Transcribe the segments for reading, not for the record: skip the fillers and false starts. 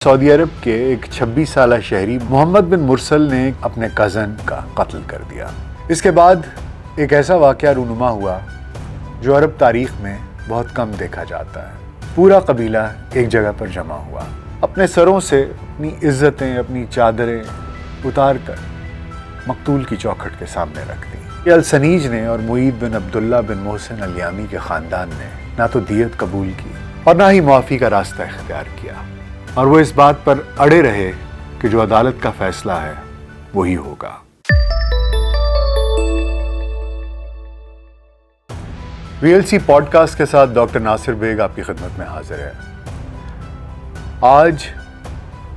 سعودی عرب کے ایک 26 سالہ شہری محمد بن مرسل نے اپنے کزن کا قتل کر دیا۔ اس کے بعد ایک ایسا واقعہ رونما ہوا جو عرب تاریخ میں بہت کم دیکھا جاتا ہے۔ پورا قبیلہ ایک جگہ پر جمع ہوا، اپنے سروں سے اپنی عزتیں، اپنی چادریں اتار کر مقتول کی چوکھٹ کے سامنے رکھ دیں۔ یہ السنیج نے اور معید بن عبداللہ بن محسن الیامی کے خاندان نے نہ تو دیت قبول کی اور نہ ہی معافی کا راستہ اختیار کیا، اور وہ اس بات پر اڑے رہے کہ جو عدالت کا فیصلہ ہے وہی ہوگا۔ VLC پوڈ کاسٹ کے ساتھ ڈاکٹر ناصر بیگ آپ کی خدمت میں حاضر ہے۔ آج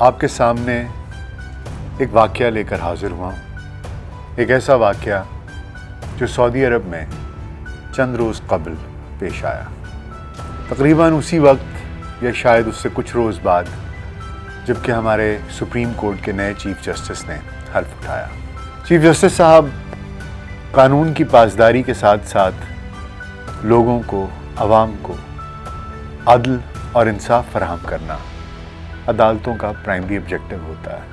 آپ کے سامنے ایک واقعہ لے کر حاضر ہوا ہوں، ایک ایسا واقعہ جو سعودی عرب میں چند روز قبل پیش آیا، تقریباً اسی وقت یا شاید اس سے کچھ روز بعد جبکہ ہمارے سپریم کورٹ کے نئے چیف جسٹس نے حلف اٹھایا۔ چیف جسٹس صاحب قانون کی پاسداری کے ساتھ ساتھ لوگوں کو، عوام کو عدل اور انصاف فراہم کرنا عدالتوں کا پرائمری آبجیکٹو ہوتا ہے۔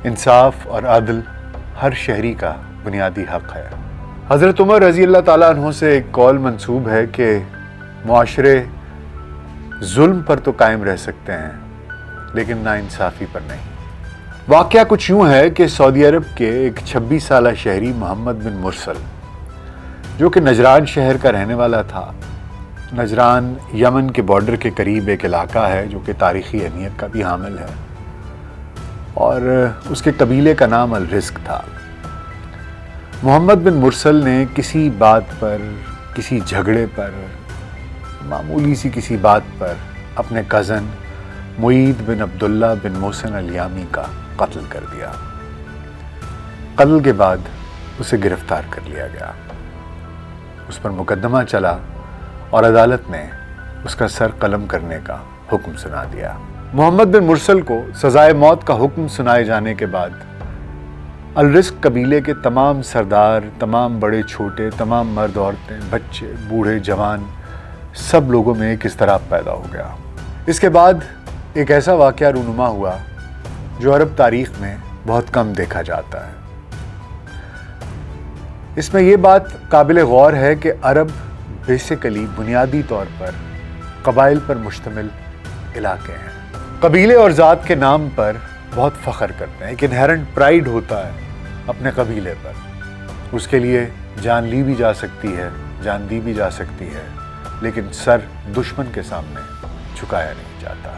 انصاف اور عدل ہر شہری کا بنیادی حق ہے۔ حضرت عمر رضی اللہ تعالیٰ عنہ سے ایک قول منسوب ہے کہ معاشرے ظلم پر تو قائم رہ سکتے ہیں لیکن نا انصافی پر نہیں۔ واقعہ کچھ یوں ہے کہ سعودی عرب کے ایک 26 سالہ شہری محمد بن مرسل، جو کہ نجران شہر کا رہنے والا تھا۔ نجران یمن کے بارڈر کے قریب ایک علاقہ ہے جو کہ تاریخی اہمیت کا بھی حامل ہے، اور اس کے قبیلے کا نام الرزق تھا۔ محمد بن مرسل نے کسی بات پر، کسی جھگڑے پر، معمولی سی کسی بات پر اپنے کزن معید بن عبداللہ بن محسن الیامی کا قتل کر دیا۔ قتل کے بعد اسے گرفتار کر لیا گیا، اس پر مقدمہ چلا اور عدالت نے اس کا سر قلم کرنے کا حکم سنا دیا۔ محمد بن مرسل کو سزائے موت کا حکم سنائے جانے کے بعد الرزق قبیلے کے تمام سردار، تمام بڑے چھوٹے، تمام مرد عورتیں، بچے، بوڑھے جوان، سب لوگوں میں ایک اضطراب پیدا ہو گیا۔ اس کے بعد ایک ایسا واقعہ رونما ہوا جو عرب تاریخ میں بہت کم دیکھا جاتا ہے۔ اس میں یہ بات قابل غور ہے کہ عرب بیسیکلی بنیادی طور پر قبائل پر مشتمل علاقے ہیں۔ قبیلے اور ذات کے نام پر بہت فخر کرتے ہیں، ایک انہیرنٹ پرائیڈ ہوتا ہے اپنے قبیلے پر۔ اس کے لیے جان لی بھی جا سکتی ہے، جان دی بھی جا سکتی ہے، لیکن سر دشمن کے سامنے جھکایا نہیں جاتا۔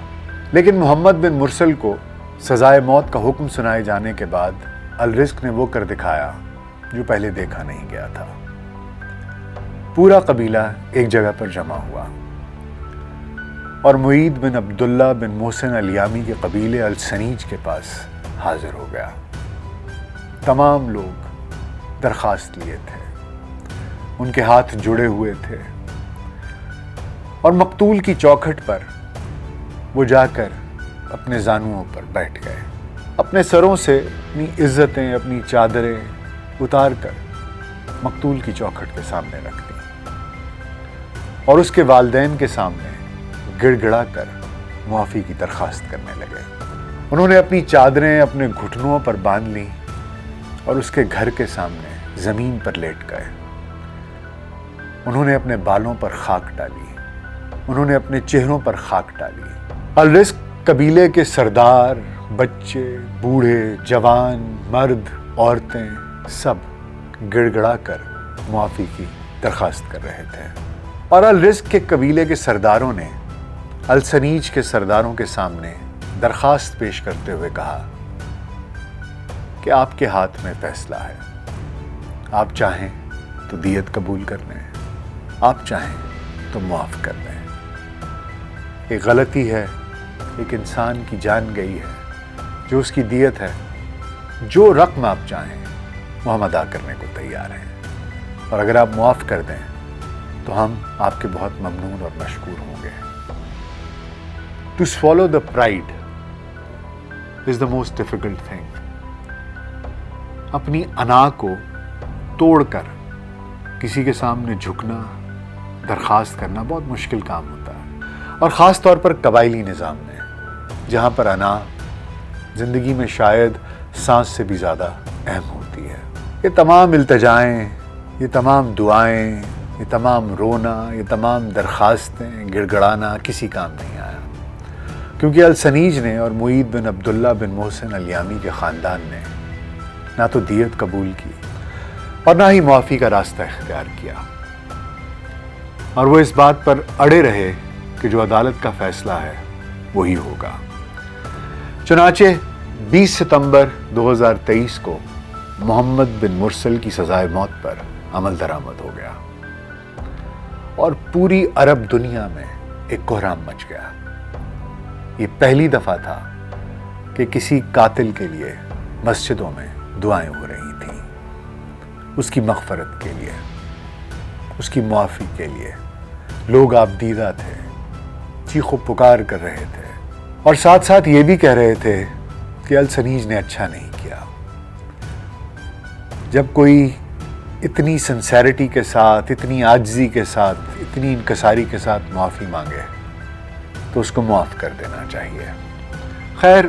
لیکن محمد بن مرسل کو سزائے موت کا حکم سنائے جانے کے بعد الرزق نے وہ کر دکھایا جو پہلے دیکھا نہیں گیا تھا۔ پورا قبیلہ ایک جگہ پر جمع ہوا اور معید بن عبداللہ بن محسن الیامی کے قبیلے السنیج کے پاس حاضر ہو گیا۔ تمام لوگ درخواست لیے تھے، ان کے ہاتھ جڑے ہوئے تھے، اور مقتول کی چوکھٹ پر وہ جا کر اپنے زانوؤں پر بیٹھ گئے، اپنے سروں سے اپنی عزتیں، اپنی چادریں اتار کر مقتول کی چوکھٹ کے سامنے رکھ دیں، اور اس کے والدین کے سامنے گڑ گڑا کر معافی کی درخواست کرنے لگے۔ انہوں نے اپنی چادریں اپنے گھٹنوں پر باندھ لیں اور اس کے گھر کے سامنے زمین پر لیٹ گئے۔ انہوں نے اپنے بالوں پر خاک ڈالی، انہوں نے اپنے چہروں پر خاک ڈالی۔ الرزق قبیلے کے سردار، بچے، بوڑھے، جوان، مرد، عورتیں سب گڑ گڑا کر معافی کی درخواست کر رہے تھے، اور الرزق کے قبیلے کے سرداروں نے السنیج کے سرداروں کے سامنے درخواست پیش کرتے ہوئے کہا کہ آپ کے ہاتھ میں فیصلہ ہے، آپ چاہیں تو دیت قبول کر لیں، آپ چاہیں تو معاف کر دیں۔ ایک غلطی ہے، ایک انسان کی جان گئی ہے، جو اس کی دیت ہے، جو رقم آپ چاہیں وہ ہم ادا کرنے کو تیار ہیں، اور اگر آپ معاف کر دیں تو ہم آپ کے بہت ممنون اور مشکور ہوں گے۔ To swallow the pride is the most difficult thing۔ اپنی انا کو توڑ کر کسی کے سامنے جھکنا، درخواست کرنا بہت مشکل کام ہوتا ہے، اور خاص طور پر قبائلی نظام میں جہاں پر انا زندگی میں شاید سانس سے بھی زیادہ اہم ہوتی ہے۔ یہ تمام التجائیں، یہ تمام دعائیں، یہ تمام رونا، یہ تمام درخواستیں، گڑ گڑانا کسی کام نہیں آیا، کیونکہ السنیج نے اور معید بن عبداللہ بن محسن الیامی کے خاندان نے نہ تو دیت قبول کی اور نہ ہی معافی کا راستہ اختیار کیا، اور وہ اس بات پر اڑے رہے کہ جو عدالت کا فیصلہ ہے وہی ہوگا۔ چنانچہ 20 ستمبر 2023 کو محمد بن مرسل کی سزائے موت پر عمل درآمد ہو گیا اور پوری عرب دنیا میں ایک کوہرام مچ گیا۔ یہ پہلی دفعہ تھا کہ کسی قاتل کے لیے مسجدوں میں دعائیں ہو رہی تھیں، اس کی مغفرت کے لیے، اس کی معافی کے لیے۔ لوگ آبدیدہ تھے، چیخ و پکار کر رہے تھے، اور ساتھ ساتھ یہ بھی کہہ رہے تھے کہ السنیج نے اچھا نہیں کیا۔ جب کوئی اتنی سنسیریٹی کے ساتھ، اتنی عاجزی کے ساتھ، اتنی انکساری کے ساتھ معافی مانگے تو اس کو معاف کر دینا چاہیے۔ خیر،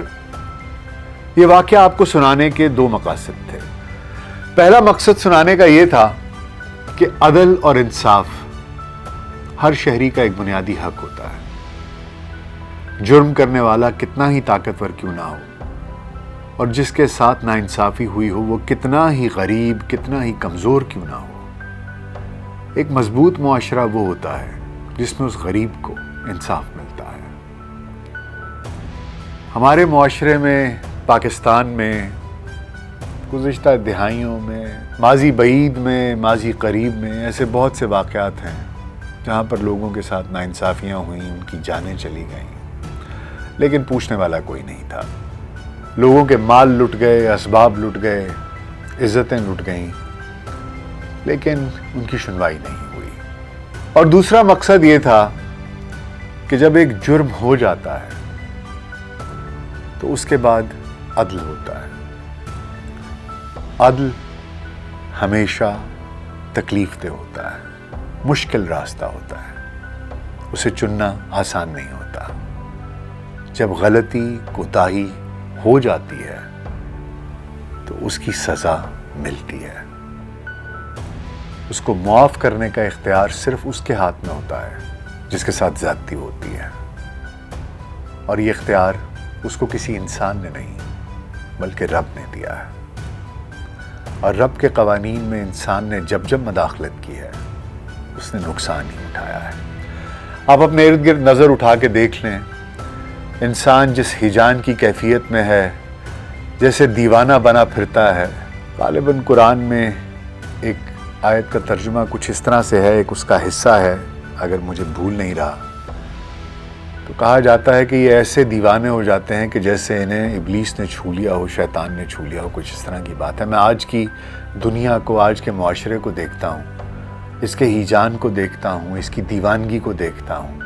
یہ واقعہ آپ کو سنانے کے دو مقاصد تھے۔ پہلا مقصد سنانے کا یہ تھا کہ عدل اور انصاف ہر شہری کا ایک بنیادی حق ہوتا ہے۔ جرم کرنے والا کتنا ہی طاقتور کیوں نہ ہو، اور جس کے ساتھ ناانصافی ہوئی ہو وہ کتنا ہی غریب، کتنا ہی کمزور کیوں نہ ہو، ایک مضبوط معاشرہ وہ ہوتا ہے جس میں اس غریب کو انصاف ملتا ہے۔ ہمارے معاشرے میں، پاکستان میں گزشتہ دہائیوں میں، ماضی بعید میں، ماضی قریب میں ایسے بہت سے واقعات ہیں جہاں پر لوگوں کے ساتھ ناانصافیاں ہوئیں، ان کی جانیں چلی گئیں، لیکن پوچھنے والا کوئی نہیں تھا۔ لوگوں کے مال لٹ گئے، اسباب لٹ گئے، عزتیں لٹ گئیں، لیکن ان کی سنوائی نہیں ہوئی۔ اور دوسرا مقصد یہ تھا کہ جب ایک جرم ہو جاتا ہے تو اس کے بعد عدل ہوتا ہے۔ عدل ہمیشہ تکلیف دہ ہوتا ہے، مشکل راستہ ہوتا ہے، اسے چننا آسان نہیں ہوتا۔ جب غلطی، کوتاہی ہو جاتی ہے تو اس کی سزا ملتی ہے۔ اس کو معاف کرنے کا اختیار صرف اس کے ہاتھ میں ہوتا ہے جس کے ساتھ زیادتی ہوتی ہے، اور یہ اختیار اس کو کسی انسان نے نہیں بلکہ رب نے دیا ہے۔ اور رب کے قوانین میں انسان نے جب جب مداخلت کی ہے اس نے نقصان ہی اٹھایا ہے۔ آپ اپنے ارد گرد نظر اٹھا کے دیکھ لیں، انسان جس ہیجان کی کیفیت میں ہے، جیسے دیوانہ بنا پھرتا ہے۔ غالباً قرآن میں ایک آیت کا ترجمہ کچھ اس طرح سے ہے، ایک اس کا حصہ ہے اگر مجھے بھول نہیں رہا، تو کہا جاتا ہے کہ یہ ایسے دیوانے ہو جاتے ہیں کہ جیسے انہیں ابلیس نے چھو لیا ہو، شیطان نے چھو لیا ہو، کچھ اس طرح کی بات ہے۔ میں آج کی دنیا کو، آج کے معاشرے کو دیکھتا ہوں، اس کے ہیجان کو دیکھتا ہوں، اس کی دیوانگی کو دیکھتا ہوں،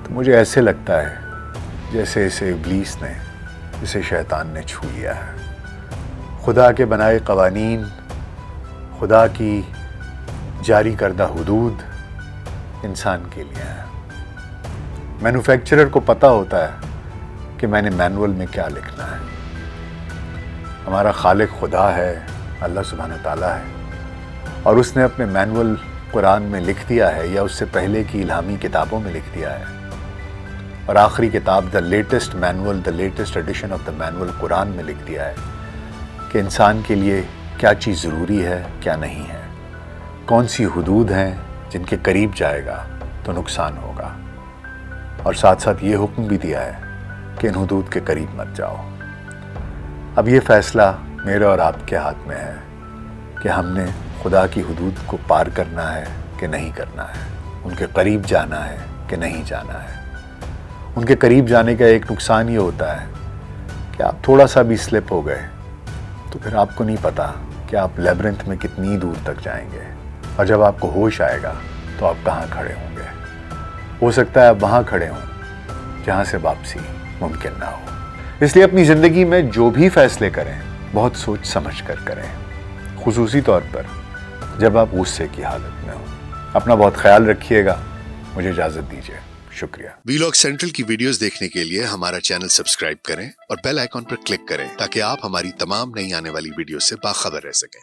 تو مجھے ایسے لگتا ہے جیسے اسے ابلیس نے، اسے شیطان نے چھو لیا ہے۔ خدا کے بنائے قوانین، خدا کی جاری کردہ حدود انسان کے لیے ہیں۔ مینوفیکچرر کو پتہ ہوتا ہے کہ میں نے مینول میں کیا لکھنا ہے۔ ہمارا خالق خدا ہے، اللہ سبحانہ تعالیٰ ہے، اور اس نے اپنے مینول قرآن میں لکھ دیا ہے، یا اس سے پہلے کی الہامی کتابوں میں لکھ دیا ہے، اور آخری کتاب the latest manual, the latest edition of the manual قرآن میں لکھ دیا ہے کہ انسان کے لیے کیا چیز ضروری ہے، کیا نہیں ہے، کون سی حدود ہیں جن کے قریب جائے گا تو نقصان ہوگا، اور ساتھ ساتھ یہ حکم بھی دیا ہے کہ ان حدود کے قریب مت جاؤ۔ اب یہ فیصلہ میرے اور آپ کے ہاتھ میں ہے کہ ہم نے خدا کی حدود کو پار کرنا ہے کہ نہیں کرنا ہے، ان کے قریب جانا ہے کہ نہیں جانا ہے۔ ان کے قریب جانے کا ایک نقصان یہ ہوتا ہے کہ آپ تھوڑا سا بھی سلپ ہو گئے تو پھر آپ کو نہیں پتا کہ آپ لیبرنتھ میں کتنی دور تک جائیں گے، اور جب آپ کو ہوش آئے گا تو آپ کہاں کھڑے ہوں گے۔ ہو سکتا ہے آپ وہاں کھڑے ہوں جہاں سے واپسی ممکن نہ ہو۔ اس لیے اپنی زندگی میں جو بھی فیصلے کریں بہت سوچ سمجھ کر کریں، خصوصی طور پر جب آپ غصے کی حالت میں ہوں۔ اپنا بہت خیال رکھیے گا۔ مجھے اجازت دیجیے۔ شکریہ. ویلاگ سینٹرل کی ویڈیوز دیکھنے کے لیے ہمارا چینل سبسکرائب کریں اور بیل آئیکن پر کلک کریں تاکہ آپ ہماری تمام نئی آنے والی ویڈیو سے باخبر رہ سکیں.